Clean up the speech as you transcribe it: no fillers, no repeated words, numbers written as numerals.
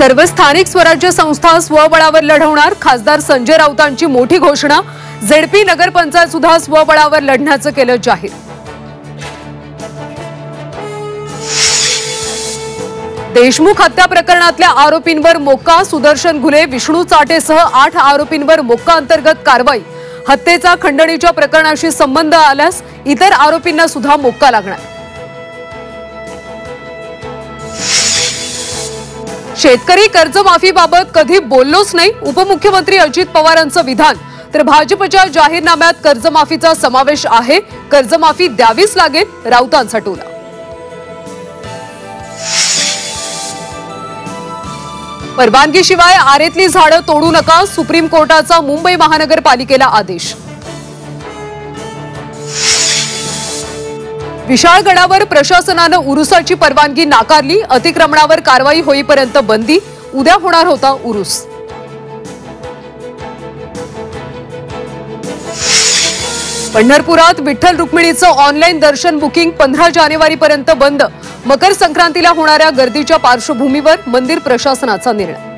सर्व स्थानिक स्वराज्य संस्था स्वबळावर लढवणार, खासदार संजय राऊतांची मोठी घोषणा। झेडपी नगरपंचायत सुद्धा स्वबळावर लढण्याचं केलं जाहीर। देशमुख हत्या प्रकरणातल्या आरोपींवर मोक्का, सुदर्शन घुले, विष्णू चाटेसह 8 आरोपींवर मोक्का अंतर्गत कारवाई। हत्येचा खंडणीच्या प्रकरणाशी संबंध आल्यास इतर आरोपींना सुद्धा मोक्का लागणार। शेतकरी कर्जमाफीबाबत कधी बोललोच नाही, उपमुख्यमंत्री अजित पवारांचं विधान। तर भाजपच्या जाहीरनाम्यात कर्जमाफीचा समावेश आहे, कर्जमाफी द्यावीच लागेल, राऊतांचा टोला। परवानगीशिवाय आरेतली झाडं तोडू नका, सुप्रीम कोर्टाचा मुंबई महानगरपालिकेला आदेश। विशाळगडावर प्रशासनानं उरुसाची परवानगी नाकारली, अतिक्रमणावर कारवाई होईपर्यंत बंदी। उद्या होणार होता उरुस। पंढरपुरात विठ्ठल रुक्मिणीचं ऑनलाईन दर्शन बुकिंग 15 जानेवारीपर्यंत बंद। मकर संक्रांतीला होणाऱ्या गर्दीच्या पार्श्वभूमीवर मंदिर प्रशासनाचा निर्णय।